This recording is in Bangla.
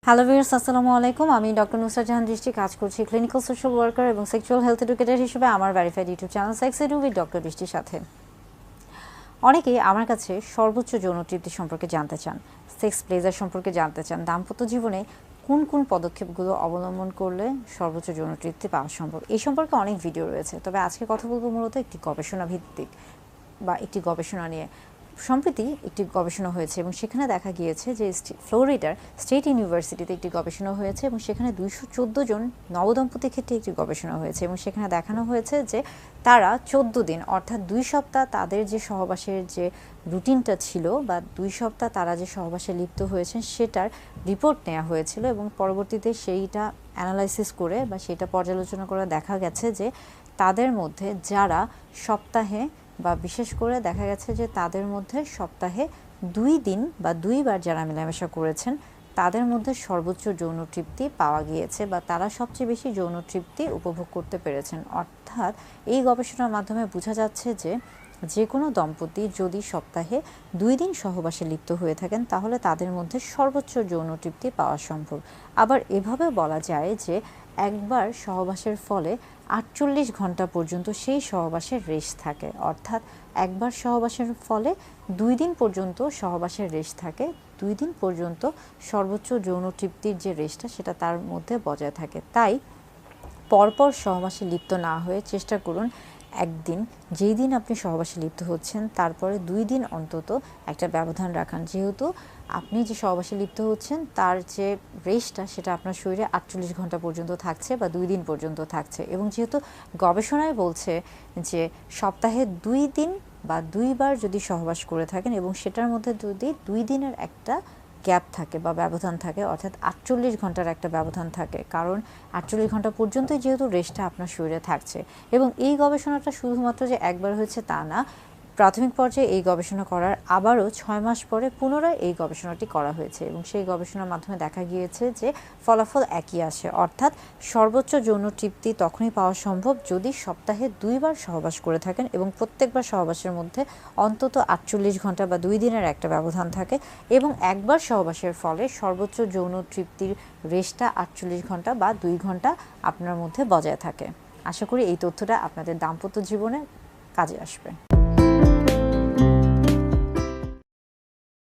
হ্যালো ভিউয়ার্স, আসসালামু আলাইকুম। আমি ডক্টর নুসরাত জাহান দৃষ্টি কাজ করছি ক্লিনিক্যাল সোশ্যাল ওয়ার্কার এবং সেক্সুয়াল হেলথ এডুকেটর হিসেবে আমার verified YouTube channel sex edu with doctor দৃষ্টির সাথে। অনেকেই আমার কাছে সর্বোচ্চ যৌন তৃপ্তি সম্পর্কে জানতে চান, সেক্স প্লেজার সম্পর্কে জানতে চান, দাম্পত্য জীবনে কোন কোন পদক্ষেপগুলো অবলম্বন করলে সর্বোচ্চ যৌন তৃপ্তি পাওয়া সম্ভব। এই সম্পর্কে অনেক ভিডিও রয়েছে, তবে আজকে কথা বলবো মূলত একটি গবেষণা ভিত্তিক বা একটি গবেষণা নিয়ে। সম্প্রতি একটি গবেষণা হয়েছে এবং সেখানে দেখা গিয়েছে যে ফ্লোরিডার স্টেট ইউনিভার্সিটিতে একটি গবেষণা হয়েছে এবং সেখানে 214 জন নবদম্পতির ক্ষেত্রে একটি গবেষণা হয়েছে এবং সেখানে দেখানো হয়েছে যে তারা 14 দিন অর্থাৎ 2 সপ্তাহ তাদের যে সহবাসের যে রুটিনটা ছিল বা 2 সপ্তাহ তারা যে সহবাসে লিপ্ত হয়েছেন সেটার রিপোর্ট নেওয়া হয়েছিল এবং পরবর্তীতে সেইটা অ্যানালাইসিস করে বা সেটা পর্যালোচনা করে দেখা গেছে যে তাদের মধ্যে যারা সপ্তাহে বা বিশেষ করে দেখা গেছে যে তাদের মধ্যে সপ্তাহে 2 দিন বা 2 বার যারা মেলামেশা করেছেন তাদের মধ্যে সর্বোচ্চ যৌন তৃপ্তি পাওয়া গিয়েছে বা তারা সবচেয়ে বেশি যৌন তৃপ্তি উপভোগ করতে পেরেছেন। অর্থাৎ এই গবেষণার মাধ্যমে বোঝা যাচ্ছে যে কোনো দম্পতি যদি সপ্তাহে 2 দিন সহবাসে লিপ্ত হয়ে থাকেন তাহলে তাদের মধ্যে সর্বোচ্চ যৌন তৃপ্তি পাওয়া সম্ভব। আবার এভাবে বলা যায় যে একবার সহবাসের ফলে 48 ঘন্টা পর্যন্ত সেই সহবাসের রেশ থাকে, অর্থাৎ একবার সহবাসের ফলে 2 দিন পর্যন্ত সহবাসের রেশ থাকে, 2 দিন পর্যন্ত সর্বোচ্চ যৌন তৃপ্তির যে রেশটা সেটা তার মধ্যে বজায় থাকে। তাই পরপর সহবাসে লিপ্ত না হয়ে চেষ্টা করুন একদিন যেই দিন আপনি সহবাসে লিপ্ত হচ্ছেন তারপরে 2 দিন অন্তত একটা ব্যবধান রাখান, যেহেতু আপনি যে সহবাসে লিপ্ত হচ্ছেন তার যে রেশটা সেটা আপনার শরীরে 48 ঘন্টা পর্যন্ত থাকছে বা 2 দিন পর্যন্ত থাকছে এবং যেহেতু গবেষণায় বলছে যে সপ্তাহে 2 দিন বা 2 বার যদি সহবাস করে থাকেন এবং সেটার মধ্যে যদি 2 দিনের একটা গ্যাপ থাকে বা ব্যবধান থাকে, অর্থাৎ 48 ঘন্টার একটা ব্যবধান থাকে, কারণ 48 ঘন্টা পর্যন্তই যেহেতু রেশটা আপনার শরীরে থাকছে। এবং এই গবেষণাটা শুধুমাত্র যে একবার হয়েছে তা না, প্রাথমিক পর্যায়ে এই গবেষণা করার আবারও 6 মাস পরে পুনরায় এই গবেষণাটি করা হয়েছে এবং সেই গবেষণার মাধ্যমে দেখা গিয়েছে যে ফলাফল একই আসে, অর্থাৎ সর্বোচ্চ যৌন তৃপ্তি তখনই পাওয়া সম্ভব যদি সপ্তাহে 2 বার সহবাস করে থাকেন এবং প্রত্যেকবার সহবাসের মধ্যে অন্তত 48 ঘন্টা বা 2 দিনের একটা ব্যবধান থাকে এবং একবার সহবাসের ফলে সর্বোচ্চ যৌন তৃপ্তির রেশটা 48 ঘন্টা বা 2 ঘন্টা আপনার মধ্যে বজায় থাকে। আশা করি এই তথ্যটা আপনাদের দাম্পত্য জীবনে কাজে আসবে।